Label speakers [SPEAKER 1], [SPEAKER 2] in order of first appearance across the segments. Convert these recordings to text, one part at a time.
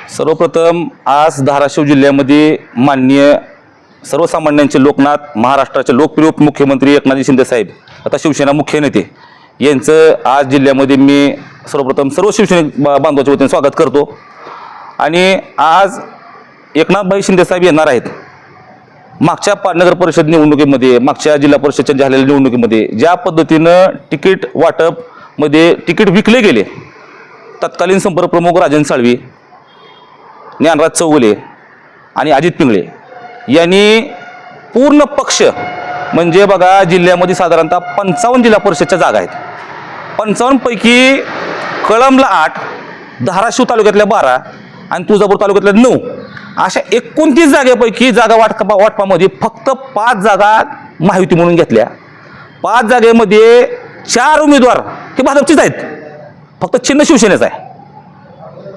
[SPEAKER 1] सर्वप्रथम आज धाराशिव जिल्ह्यामध्ये माननीय सर्वसामान्यांचे लोकनाथ महाराष्ट्राचे लोकप्रिय उपमुख्यमंत्री एकनाथ शिंदे साहेब आता शिवसेना मुख्य नेते यांचं आज जिल्ह्यामध्ये मी सर्वप्रथम सर्व शिवसैनिक बांधवाच्या वतीने स्वागत करतो। आणि आज एकनाथभाई शिंदे साहेब येणार आहेत। मागच्या नगर परिषद निवडणुकीमध्ये मागच्या जिल्हा परिषदच्या झालेल्या निवडणुकीमध्ये ज्या पद्धतीनं तिकीट वाटपमध्ये तिकीट विकले गेले, तत्कालीन संपर्क प्रमुख राजन साळवी, ज्ञानराज चौगुले आणि अजित पिंगळे यांनी पूर्ण पक्ष म्हणजे बघा जिल्ह्यामध्ये साधारणतः 55 जिल्हा परिषदच्या जागा आहेत। 55 पैकी कळंबला 8, धाराशिव तालुक्यातल्या 12 आणि तुळजापूर तालुक्यातल्या 9 अशा 29 जागेपैकी जागा वाटपामध्ये फक्त 5 जागा महायुती म्हणून घेतल्या। 5 जागेमध्ये 4 उमेदवार हे भाजपचेच आहेत, फक्त चिन्ह शिवसेनेचं आहे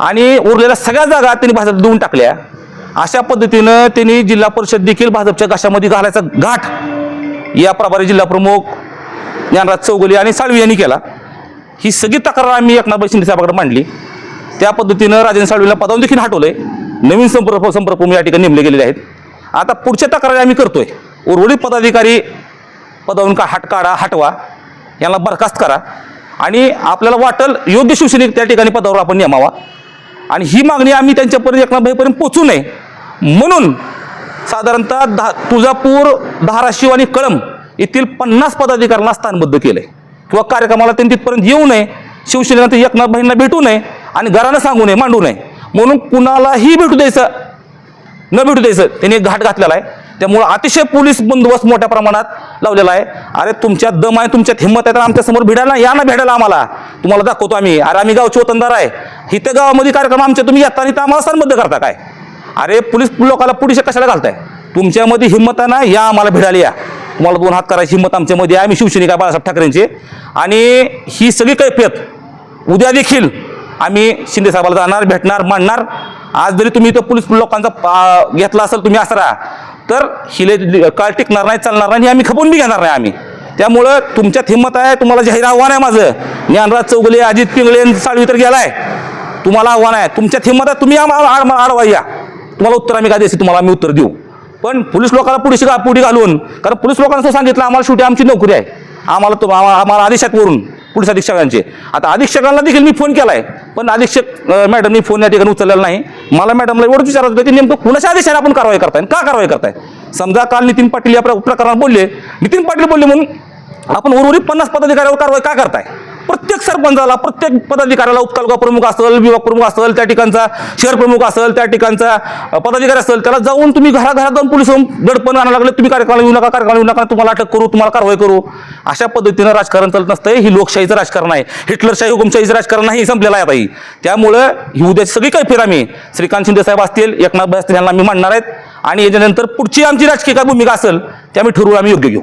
[SPEAKER 1] आणि उरलेल्या सगळ्या जागा त्यांनी भाजप देऊन टाकल्या। अशा पद्धतीनं त्यांनी जिल्हा परिषद देखील भाजपच्या घशामध्ये घालायचा घाट या प्रभारी जिल्हा प्रमुख ज्ञानराज चौगुले आणि साळवी यांनी केला। ही सगळी तक्रार आम्ही एकनाथभाई शिंदे साहेबांकडे मांडली। त्या पद्धतीनं राजन साळवीला पदावरून देखील हटवलंय, नवीन संपर्क प्रमुख या ठिकाणी नेमले गेलेले आहेत। आता पुढच्या तक्रारी आम्ही करतोय, उर्वरित पदाधिकारी पदावरून हटवा, यांना बरखास्त करा आणि आपल्याला वाटेल योग्य शिवसैनिक त्या ठिकाणी पदावर आपण नेमावा आणि ही मागणी आम्ही त्यांच्यापर्यंत एकनाथभाईपर्यंत पोहोचू नये म्हणून साधारणतः तुळजापूर, धाराशिव आणि कळंब येथील 50 पदाधिकाऱ्यांना स्थानबद्ध केलंय किंवा कार्यक्रमाला त्यांनी तिथपर्यंत येऊ नये, शिवसेनेनं एकनाथभाईंना भेटू नये आणि घरानं सांगू नये, मांडू नये म्हणून कुणालाही भेटू द्यायचं न भेटू द्यायचं त्यांनी घाट घातलेला आहे। त्यामुळे अतिशय पोलीस बंदोबस्त मोठ्या प्रमाणात लावलेला आहे। अरे तुमच्यात दम आहे, तुमच्यात हिंमत आहे तर आमच्या समोर भिडायला या ना, भेटायला आम्हाला, तुम्हाला दाखवतो आम्ही। अरे आम्ही गावचे वतनदार आहे, इथे गावामध्ये कार्यक्रम आमच्या तुम्ही येता आणि तर आम्हाला स्थानबद्ध करता काय? अरे पोलीस लोकांना पुढे कशाला घालताय? तुमच्यामध्ये हिंमत आहे ना, या आम्हाला भिडायला या, तुम्हाला 2 हात करायची हिंमत आमच्यामध्ये आहे। आम्ही शिवसैनिक आहे बाळासाहेब ठाकरेंचे आणि ही सगळी कैफियत उद्या देखील आम्ही शिंदे साहेबाला जाणार, भेटणार, मांडणार। आज जरी तुम्ही इथं पोलीस लोकांचा घेतला असेल तुम्ही असरा तर हिले काळ टिकणार नाही, चालणार नाही, आम्ही खपवून बी घेणार नाही आम्ही। त्यामुळं तुमच्यात हिंमत आहे, तुम्हाला जाहीर आव्हान आहे माझं। ज्ञानराज चौगुले, अजित पिंगळे, साळवी तर गेलाय, तुम्हाला आव्हान आहे, तुमच्यात हिंमत आहे, तुम्ही आडवा या, तुम्हाला उत्तर आम्ही काय द्यायचं तुम्हाला आम्ही उत्तर देऊ। पण पोलीस लोकांना पुढे घालून, कारण पोलीस लोकांना सांगितलं आम्हाला शेवटी आमची नोकरी आहे, आम्हाला अधीक्षकावरून पोलीस अधीक्षकांचे। आता अधीक्षकांना देखील मी फोन केलाय पण अधीक्षक मॅडमनी फोन या ठिकाणी उचललेला नाही। मला मॅडमला एवढंच विचारत होतं की नेमकं कुणाच्या आदेशाने आपण कारवाई करताय, का कारवाई करताय? समजा काल नितीन पाटील या प्रकरणात बोलले, नितीन पाटील बोलले म्हणून आपण उर्वरित 50 पदाधिकाऱ्यावर कारवाई का करताय? प्रत्येक सरपंचाला, प्रत्येक पदाधिकाऱ्याला, उपतालुका प्रमुख असेल, विभाग प्रमुख असेल, त्या ठिकाणचा शहर प्रमुख असेल, त्या ठिकाणचा पदाधिकारी असेल, त्याला जाऊन तुम्ही घराघरात जाऊन पोलीस दडपण आणायला लागले, तुम्ही कार्यक्रमाला येऊ नका, कार्यक्रमाला येऊ नका, तुम्हाला अटक करू, तुम्हाला कारवाई करू। अशा पद्धतीनं राजकारण चालत नसतंय। ही लोकशाहीचं राजकारण आहे, हिटलरशाही हुकुमशाहीचं राजकारण नाही, संपलेलं आहे आता। त्यामुळं ही उद्याची सगळी काही फेर आम्ही श्रीकांत शिंदे साहेब असतील, एकनाथभाई असतील यांना आम्ही मांडणार आहेत आणि याच्यानंतर पुढची आमची राजकीय काय भूमिका असेल ते आम्ही ठरवून आम्ही योग्य घेऊ।